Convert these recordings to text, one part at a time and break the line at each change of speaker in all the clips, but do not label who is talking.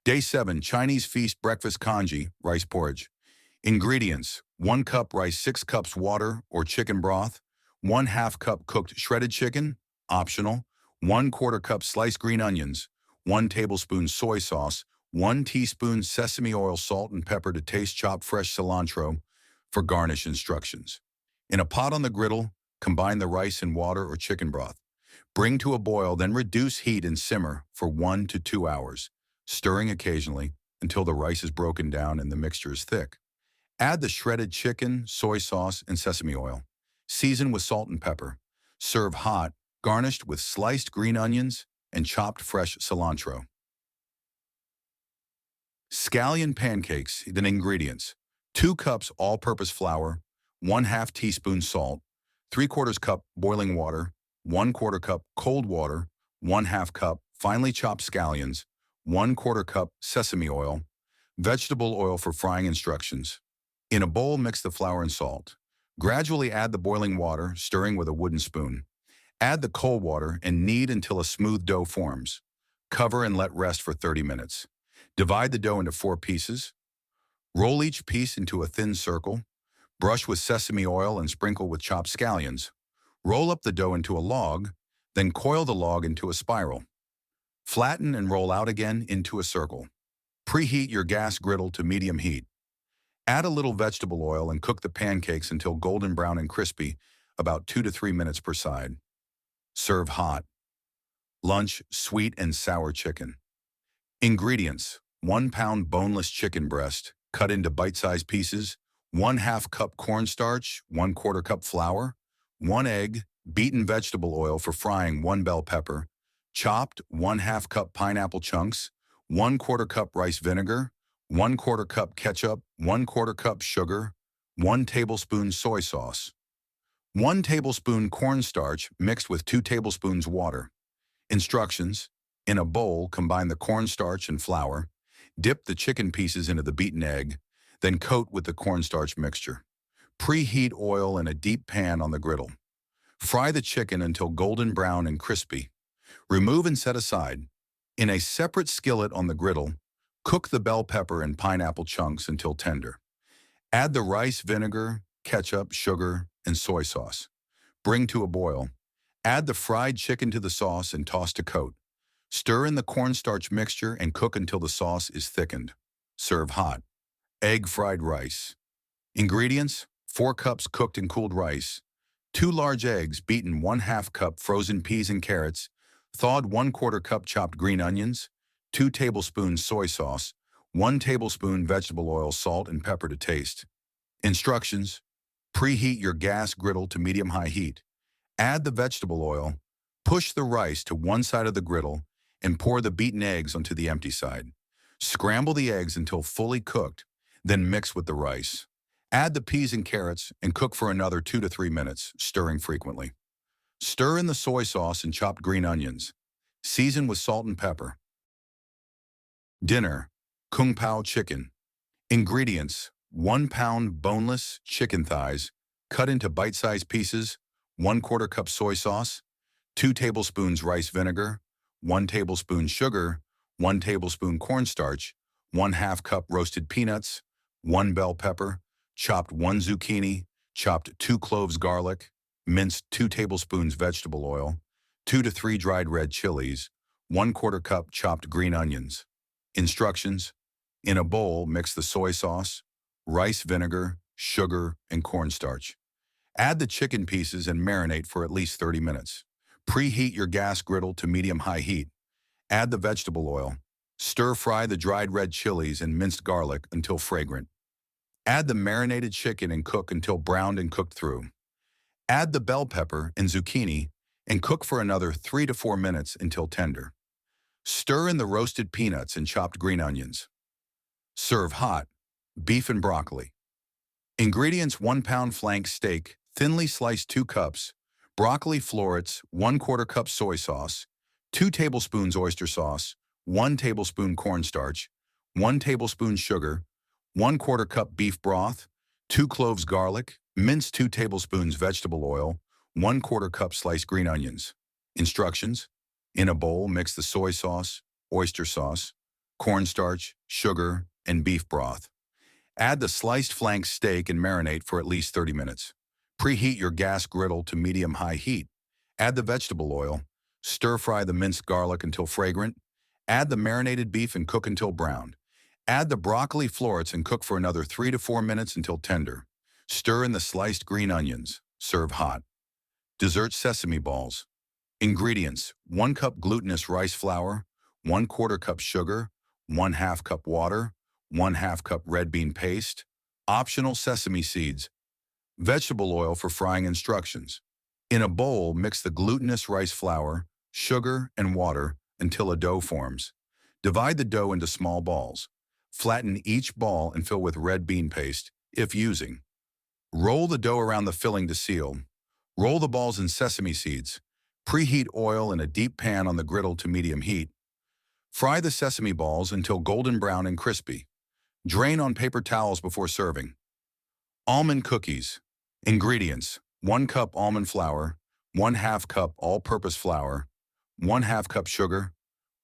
Day 7, Chinese Feast Breakfast Congee, Rice Porridge. Ingredients: 1 cup rice, 6 cups water or chicken broth, 1/2 cup cooked shredded chicken, optional, 1/4 cup sliced green onions, 1 tablespoon soy sauce, 1 teaspoon sesame oil, salt and pepper to taste, chopped fresh cilantro. For garnish instructions. In a pot on the griddle, combine the rice and water or chicken broth. Bring to a boil, then reduce heat and simmer for 1 to 2 hours, stirring occasionally until the rice is broken down and the mixture is thick. Add the shredded chicken, soy sauce, and sesame oil. Season with salt and pepper. Serve hot, garnished with sliced green onions and chopped fresh cilantro. Scallion Pancakes. The ingredients: 2 cups all-purpose flour, 1/2 teaspoon salt, 3/4 cup boiling water, 1/4 cup cold water, 1/2 cup finely chopped scallions, 1/4 cup sesame oil, vegetable oil. For frying instructions. In a bowl, mix the flour and salt. Gradually add the boiling water, stirring with a wooden spoon. Add the cold water and knead until a smooth dough forms. Cover and let rest for 30 minutes. Divide the dough into 4 pieces. Roll each piece into a thin circle. Brush with sesame oil and sprinkle with chopped scallions. Roll up the dough into a log, then coil the log into a spiral. Flatten and roll out again into a circle. Preheat your gas griddle to medium heat. Add a little vegetable oil and cook the pancakes until golden brown and crispy, about 2 to 3 minutes per side. Serve hot. Lunch: sweet and sour chicken. Ingredients: 1 pound boneless chicken breast, cut into bite-sized pieces, 1/2 cup cornstarch, 1/4 cup flour, 1 egg, beaten vegetable oil for frying, 1 bell pepper, chopped 1/2 cup pineapple chunks, 1/4 cup rice vinegar, 1/4 cup ketchup, 1/4 cup sugar, 1 tablespoon soy sauce, 1 tablespoon cornstarch mixed with 2 tablespoons water. Instructions: in a bowl, combine the cornstarch and flour, dip the chicken pieces into the beaten egg, then coat with the cornstarch mixture. Preheat oil in a deep pan on the griddle. Fry the chicken until golden brown and crispy. Remove and set aside. In a separate skillet on the griddle, cook the bell pepper and pineapple chunks until tender. Add the rice vinegar, ketchup, sugar, and soy sauce. Bring to a boil. Add the fried chicken to the sauce and toss to coat. Stir in the cornstarch mixture and cook until the sauce is thickened. Serve hot. Egg fried rice. Ingredients: 4 cups cooked and cooled rice, 2 large eggs, beaten 1/2 cup frozen peas and carrots, thawed 1/4 cup chopped green onions, 2 tablespoons soy sauce, 1 tablespoon vegetable oil, salt and pepper to taste. Instructions: preheat your gas griddle to medium-high heat. Add the vegetable oil, push the rice to one side of the griddle, and pour the beaten eggs onto the empty side. Scramble the eggs until fully cooked, then mix with the rice. Add the peas and carrots and cook for another 2 to 3 minutes, stirring frequently. Stir in the soy sauce and chopped green onions. Season with salt and pepper. Dinner: Kung Pao Chicken. Ingredients: 1 pound boneless chicken thighs, cut into bite-sized pieces, 1/4 cup soy sauce, 2 tablespoons rice vinegar, 1 tablespoon sugar, 1 tablespoon cornstarch, 1/2 cup roasted peanuts, 1 bell pepper, chopped 1 zucchini, chopped 2 cloves garlic, minced 2 tablespoons vegetable oil, 2 to 3 dried red chilies, 1/4 cup chopped green onions. Instructions: in a bowl, mix the soy sauce, rice vinegar, sugar, and cornstarch. Add the chicken pieces and marinate for at least 30 minutes. Preheat your gas griddle to medium-high heat. Add the vegetable oil. Stir-fry the dried red chilies and minced garlic until fragrant. Add the marinated chicken and cook until browned and cooked through. Add the bell pepper and zucchini and cook for another 3 to 4 minutes until tender. Stir in the roasted peanuts and chopped green onions. Serve hot. Beef and broccoli. Ingredients: 1 pound flank steak, thinly sliced 2 cups, broccoli florets, 1/4 cup soy sauce, 2 tablespoons oyster sauce, 1 tablespoon cornstarch, 1 tablespoon sugar, 1/4 cup beef broth, 2 cloves garlic, minced 2 tablespoons vegetable oil, 1/4 cup sliced green onions. Instructions: in a bowl, mix the soy sauce, oyster sauce, cornstarch, sugar, and beef broth. Add the sliced flank steak and marinate for at least 30 minutes. Preheat your gas griddle to medium-high heat. Add the vegetable oil. Stir-fry the minced garlic until fragrant. Add the marinated beef and cook until browned. Add the broccoli florets and cook for another 3 to 4 minutes until tender. Stir in the sliced green onions. Serve hot. Dessert sesame balls. Ingredients: 1 cup glutinous rice flour, 1/4 cup sugar, 1/2 cup water, 1/2 cup red bean paste, optional sesame seeds, vegetable oil for frying instructions. In a bowl, mix the glutinous rice flour, sugar, and water until a dough forms. Divide the dough into small balls. Flatten each ball and fill with red bean paste, if using. Roll the dough around the filling to seal. Roll the balls in sesame seeds. Preheat oil in a deep pan on the griddle to medium heat. Fry the sesame balls until golden brown and crispy. Drain on paper towels before serving. Almond cookies. Ingredients: 1 cup almond flour, 1/2 cup all-purpose flour, 1/2 cup sugar,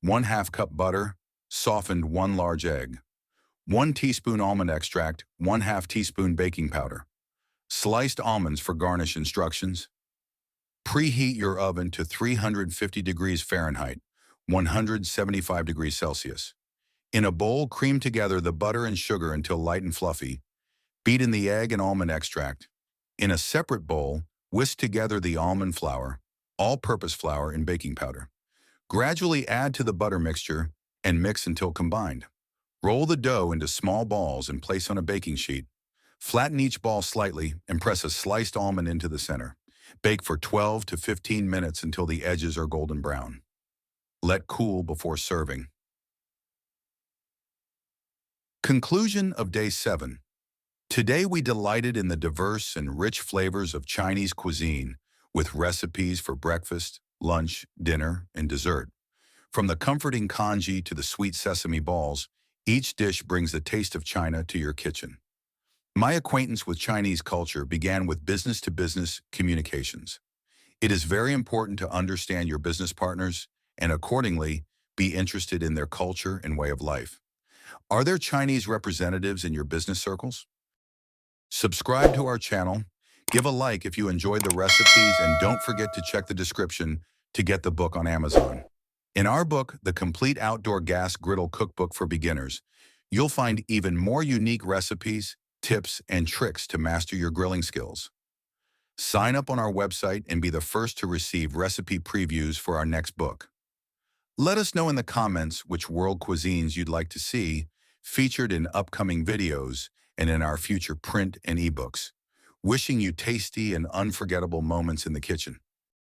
1/2 cup butter, softened 1 large egg, 1 teaspoon almond extract, 1/2 teaspoon baking powder. Sliced almonds for garnish instructions. Preheat your oven to 350 degrees Fahrenheit, 175 degrees Celsius. In a bowl, cream together the butter and sugar until light and fluffy. Beat in the egg and almond extract. In a separate bowl, whisk together the almond flour, all-purpose flour, and baking powder. Gradually add to the butter mixture and mix until combined. Roll the dough into small balls and place on a baking sheet. Flatten each ball slightly and press a sliced almond into the center. Bake for 12 to 15 minutes until the edges are golden brown. Let cool before serving. Conclusion of Day 7. Today we delighted in the diverse and rich flavors of Chinese cuisine with recipes for breakfast, lunch, dinner, and dessert. From the comforting congee to the sweet sesame balls, each dish brings the taste of China to your kitchen. My acquaintance with Chinese culture began with business-to-business communications. It is very important to understand your business partners and accordingly be interested in their culture and way of life. Are there Chinese representatives in your business circles? Subscribe to our channel, give a like if you enjoyed the recipes, and don't forget to check the description to get the book on Amazon. In our book, The Complete Outdoor Gas Griddle Cookbook for Beginners, you'll find even more unique recipes, tips, and tricks to master your grilling skills. Sign up on our website and be the first to receive recipe previews for our next book. Let us know in the comments which world cuisines you'd like to see featured in upcoming videos and in our future print and ebooks. Wishing you tasty and unforgettable moments in the kitchen.